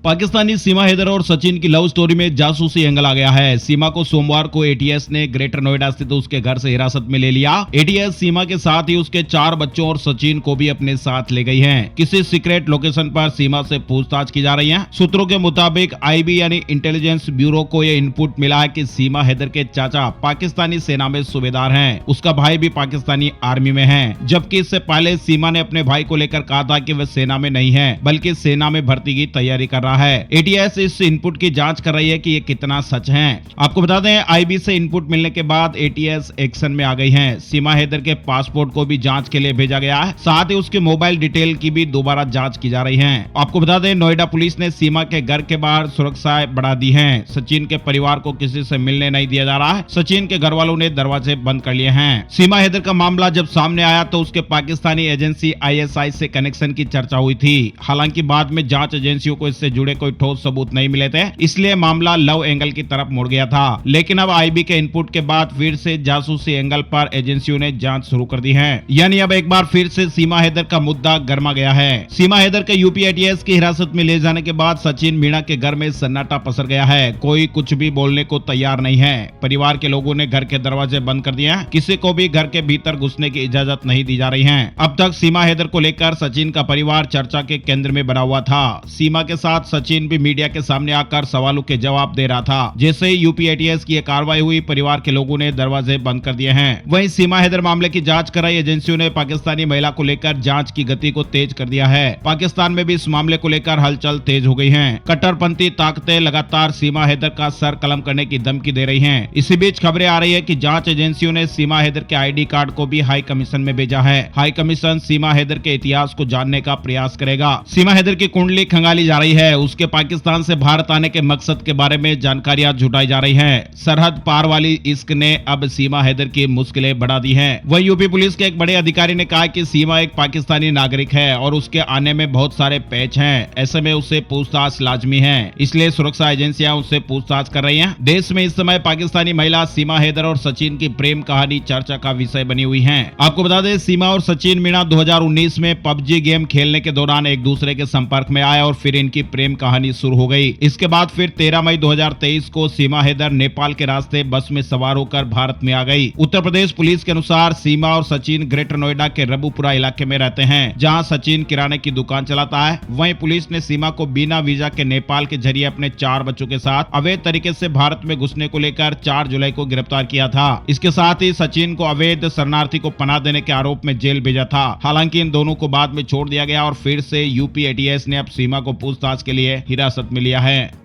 पाकिस्तानी सीमा हैदर और सचिन की love story में जासूसी एंगल आ गया है। सीमा को सोमवार को एटीएस ने ग्रेटर नोएडा स्थित उसके घर से हिरासत में ले लिया। एटीएस सीमा के साथ ही उसके 4 बच्चों और सचिन को भी अपने साथ ले गई है। किसी सीक्रेट लोकेशन पर सीमा से पूछताछ की जा रही है। सूत्रों के मुताबिक आईबी यानी इंटेलिजेंस ब्यूरो को यह इनपुट मिला है कि सीमा हैदर के चाचा पाकिस्तानी सेना में सूबेदार हैं। उसका भाई भी पाकिस्तानी आर्मी में है, जबकि इससे पहले सीमा ने अपने भाई को लेकर कहा था कि वह सेना में नहीं है बल्कि सेना में भर्ती की तैयारी कर रहा है। एटीएस इस इनपुट की जांच कर रही है कि ये कितना सच है। आपको बता दें, आईबी से इनपुट मिलने के बाद एटीएस एक्शन में आ गई है। सीमा हैदर के पासपोर्ट को भी जांच के लिए भेजा गया है, साथ ही उसके मोबाइल डिटेल की भी दोबारा जांच की जा रही है। आपको बता दें, नोएडा पुलिस ने सीमा के घर के बाहर सुरक्षा बढ़ा दी है। सचिन के परिवार को किसी से मिलने नहीं दिया जा रहा है। सचिन के घर वालों ने दरवाजे बंद कर लिए हैं। सीमा हैदर का मामला जब सामने आया तो उसके पाकिस्तानी एजेंसी आईएसआई से कनेक्शन की चर्चा हुई थी। हालांकि बाद में जांच एजेंसियों को इससे जुड़े कोई ठोस सबूत नहीं मिले थे, इसलिए मामला लव एंगल की तरफ मुड़ गया था। लेकिन अब आईबी के इनपुट के बाद फिर से जासूसी एंगल पर एजेंसियों ने जांच शुरू कर दी है। यानी अब एक बार फिर से सीमा हैदर का मुद्दा गर्मा गया है। सीमा हैदर के यूपी एटीएस की हिरासत में ले जाने के बाद सचिन मीणा के घर में सन्नाटा पसर गया है। कोई कुछ भी बोलने को तैयार नहीं है। परिवार के लोगों ने घर के दरवाजे बंद कर दिए हैं। किसी को भी घर के भीतर घुसने की इजाजत नहीं दी जा रही है। अब तक सीमा हैदर को लेकर सचिन का परिवार चर्चा के केंद्र में बना हुआ था। सीमा के साथ सचिन भी मीडिया के सामने आकर सवालों के जवाब दे रहा था। जैसे ही यूपी एटीएस की कार्रवाई हुई, परिवार के लोगों ने दरवाजे बंद कर दिए हैं। वहीं सीमा हैदर मामले की जांच कर रही एजेंसियों ने पाकिस्तानी महिला को लेकर जांच की गति को तेज कर दिया है। पाकिस्तान में भी इस मामले को लेकर हलचल तेज हो गई है। कट्टरपंथी ताकतें लगातार सीमा हैदर का सर कलम करने की धमकी दे रही हैं। इसी बीच खबरें आ रही है कि जांच एजेंसियों ने सीमा हैदर के आईडी कार्ड को भी हाई कमीशन में भेजा है। हाई कमीशन सीमा हैदर के इतिहास को जानने का प्रयास करेगा। सीमा हैदर की कुंडली खंगाली जा रही है। उसके पाकिस्तान से भारत आने के मकसद के बारे में जानकारियां जुटाई जा रही हैं। सरहद पार वाली इश्क ने अब सीमा हैदर की मुश्किलें बढ़ा दी हैं। वहीं यूपी पुलिस के एक बड़े अधिकारी ने कहा कि सीमा एक पाकिस्तानी नागरिक है और उसके आने में बहुत सारे पैच हैं। ऐसे में उससे पूछताछ लाजमी है, इसलिए सुरक्षा एजेंसियां उससे पूछताछ कर रही हैं। देश में इस समय पाकिस्तानी महिला सीमा हैदर और सचिन की प्रेम कहानी चर्चा का विषय बनी हुई है। आपको बता दें, सीमा और सचिन मीणा 2019 में पबजी गेम खेलने के दौरान एक दूसरे के संपर्क में आए और फिर इनकी प्रेम कहानी शुरू हो गई। इसके बाद फिर 13 मई 2023 को सीमा हैदर नेपाल के रास्ते बस में सवार होकर भारत में आ गई। उत्तर प्रदेश पुलिस के अनुसार सीमा और सचिन ग्रेटर नोएडा के रबुपुरा इलाके में रहते हैं, जहां सचिन किराने की दुकान चलाता है। वहीं पुलिस ने सीमा को बिना वीजा के नेपाल के जरिए अपने 4 बच्चों के साथ अवैध तरीके से भारत में घुसने को लेकर 4 जुलाई को गिरफ्तार किया था। इसके साथ ही सचिन को अवैध शरणार्थी को पनाह देने के आरोप में जेल भेजा था। हालांकि इन दोनों को बाद में छोड़ दिया गया और फिर से यूपी एटीएस ने अब सीमा को पूछताछ के लिए हिरासत में लिया है।